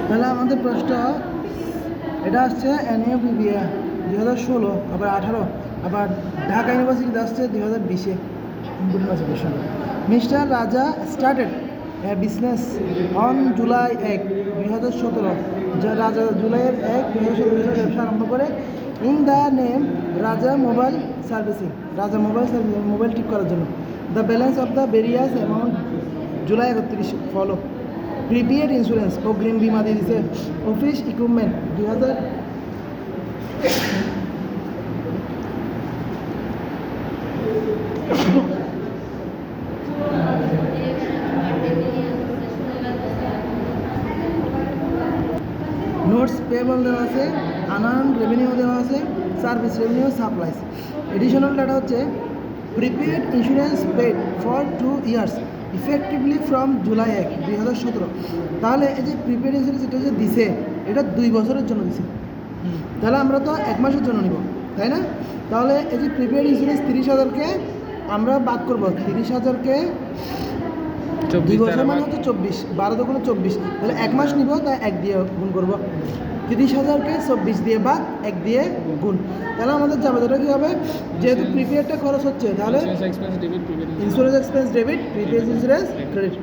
তাহলে আমাদের প্রশ্ন এটা আসছে NUBBA 2016, আবার 18, আবার ঢাকা ইউনিভার্সিটিতে আসছে 2020-এ। মিস্টার রাজা স্টার্টেড বিজনেস অন জুলাই 1, 2017। রাজা জুলাইয়ের 1, 2017 ব্যবসা আরম্ভ করে ইন দ্য নেম রাজা মোবাইল সার্ভিসিং, রাজা মোবাইল সার্ভিসিং, মোবাইল ঠিক করার জন্য। The balance of the various amount July 31 follow. Prepaid insurance, অগ্রিম বিমা দিয়ে দিছে। Office equipment 2000। নোটস পেবল দেওয়া আছে, আনআর্নড রেভিনিউ দেওয়া আছে, service revenue, supplies. Additional data হচ্ছে prepaid insurance paid for 2 years effectively from July 1, 2017। তাহলে এই যে প্রিপেড ইন্স্যুরেন্স এটা যে দিছে, এটা 2 বছরের জন্য দিছে। তাহলে আমরা তো 1 মাসের জন্য নিব, তাই না? তাহলে এই যে প্রিপেড ইন্স্যুরেন্স 30,000-কে আমরা বাদ করবো। 30,000-কে 2 বছর মানে হচ্ছে 24, 12 দোকানে 24। তাহলে 1 মাস নিব, তাই 1 দিয়ে গুণ করবো। 30,000-কে 24 দিয়ে বাদ 1 দিয়ে গুণ। তাহলে আমাদের যাবে যেটা কী হবে, যেহেতু প্রিপেডটা খরচ হচ্ছে, তাহলে insurance expense debit, prepaid insurance credit.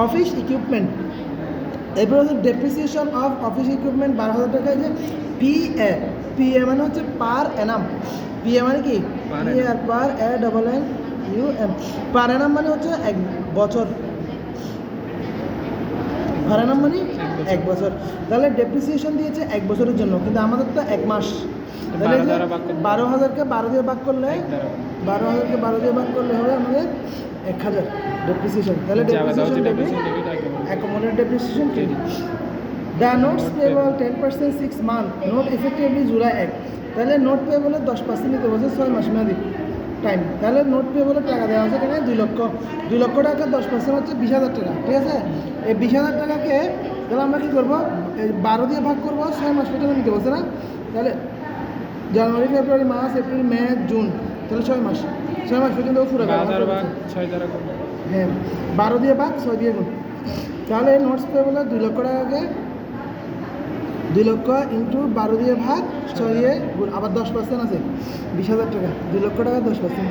Office equipment, এরপর হচ্ছে ডেপ্রিসিয়েশন অফ অফিস ইকুইপমেন্ট 12,000 টাকা। যে PA, PA মানে হচ্ছে পার অ্যানাম। PA মানে কি? পার ANNUM, পার অ্যানাম মানে হচ্ছে 1 বছর। পার অ্যানাম মানে 1 বছর। তাহলে ডেপ্রিসিয়েশন দিয়েছে 1 বছরের জন্য, কিন্তু আমাদের তো 1 মাস। তাহলে 12,000-কে 12 দিয়ে ভাগ করলে, 12,000-কে 12 দিয়ে ভাগ করলে হবে আমাদের 1,000 ডেপ্রিসিয়েশন। তাহলে depreciation debit, accumulated depreciation credit. The notes payable 10% 6 month, note effectively July 1। তাহলে নোট পেবলের 10% নিতে বলছে 6 মাস মেয়াদি টাইম। তাহলে নোট পেবলের টাকা দেওয়া আছে এখানে 2 লক্ষ। 2 লক্ষ টাকা 10% হচ্ছে 20,000 টাকা, ঠিক আছে? এই 20,000 টাকাকে তাহলে আমরা কী করবো, 12 দিয়ে ভাগ করবো, 6 মাস পর্যন্ত নিতে বলছে না? তাহলে জানুয়ারি, ফেব্রুয়ারি, মার্চ, এপ্রিল, মে, জুন, তাহলে 6 মাস। 6 মাস পর্যন্ত পুরো হ্যাঁ, 12 দিয়ে ভাগ 6 দিয়ে গুণ। তাহলে নোটস পেবলের 2 লক্ষ টাকাকে 2 লক্ষ ইন্টু 12 দিয়ে ভাগ 6 দিয়ে গুণ, আবার 10% আছে 20,000 টাকা। 2 লক্ষ টাকা 10%,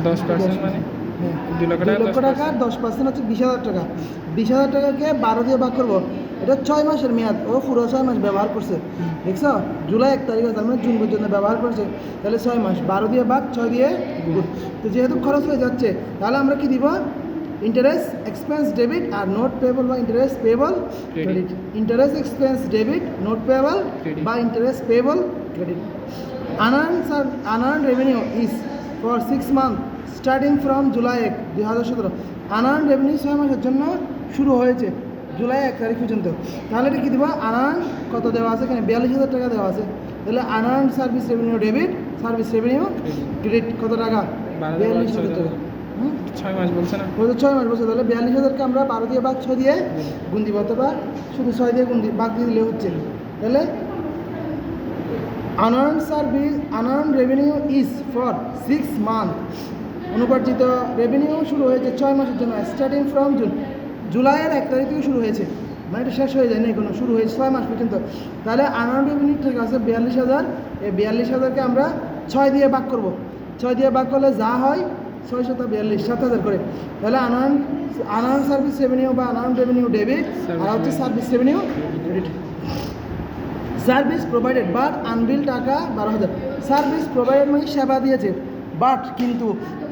10% মানে 2 লক্ষ টাকা 10% হচ্ছে 20,000 টাকা। 20,000 টাকাকে 12 দিয়ে ভাগ করবো, এটা 6 মাসের মেয়াদ, ও পুরো 6 মাস ব্যবহার করছে। দেখছো, জুলাই 1 তারিখ তার মানে জুন পর্যন্ত ব্যবহার করছে। তাহলে 6 মাস, 12 দিয়ে ভাগ 6 দিয়ে গুণ। তো যেহেতু খরচ হয়ে যাচ্ছে, তাহলে আমরা কি দিব? ইন্টারেস্ট এক্সপেন্স ডেবিট আর নোট পেবল বা interest payable credit. Interest expense debit, note payable বা interest payable credit. Unearned revenue is for 6 month starting from July 1, 2017। Unearned revenue 6 মাসের জন্য শুরু হয়েছে জুলাই 1 তারিখ পর্যন্ত। তাহলে এটা কী দেবো? আনআর্ন কত দেওয়া আছে এখানে? 42,000 টাকা দেওয়া আছে। তাহলে unearned service revenue debit, service revenue credit কত টাকা? 42,000 টাকা। 6 মাস বলছে না? 6 মাস বলছে। তাহলে 42,000-কে আমরা 12 দিয়ে ভাগ 6 দিয়ে গুণ দিব, অথবা শুধু 6 দিয়ে গুণ ভাগ দিয়ে দিলে হচ্ছে। তাহলে unearned revenue is for 6 month, অনুপার্জিত রেভিনিউ শুরু হয়েছে 6 মাসের জন্য, স্টার্টিং ফ্রম জুলাইয়ের 1 তারিখ থেকে শুরু হয়েছে, মানে এটা শেষ হয়ে যায়নি কোনো, শুরু হয়েছে 6 মাস পর্যন্ত। তাহলে আনআর্ন রেভিনিউ ঠিক আছে 42,000। এই 42,000-কে আমরা 6 দিয়ে ভাগ করব। 6 দিয়ে ভাগ করলে যা হয় 6 × 42, 7,000 করে। তাহলে আনআর্ন সার্ভিস রেভিনিউ বা আনআর্ন রেভিনিউ ডেবিট, আর হচ্ছে service revenue credit. Service provided but unbilled টাকা 12,000। সার্ভিস প্রোভাইডেড মানে সেবা দিয়েছে, বাট কিন্তু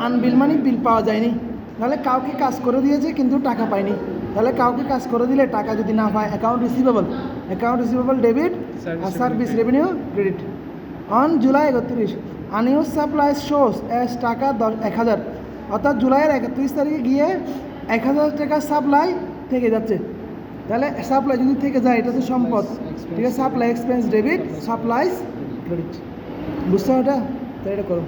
আনবিল মানে বিল পাওয়া যায়নি। তাহলে কাউকে কাজ করে দিয়েছে কিন্তু টাকা পায়নি। তাহলে কাউকে কাজ করে দিলে টাকা যদি না পায়, অ্যাকাউন্ট রিসিভেবল ডেবিট আর service revenue credit. On July 31, unused supply shows as টাকা 1,000। অর্থাৎ জুলাইয়ের 31 তারিখে গিয়ে 1,000 টাকা সাপ্লাই থেকে যাচ্ছে। তাহলে সাপ্লাই যদি থেকে যায়, এটা তো সম্পদ, ঠিক আছে? Supply expense debit, supplies credit. বুঝতে হবে এটা? তাই এটা করো।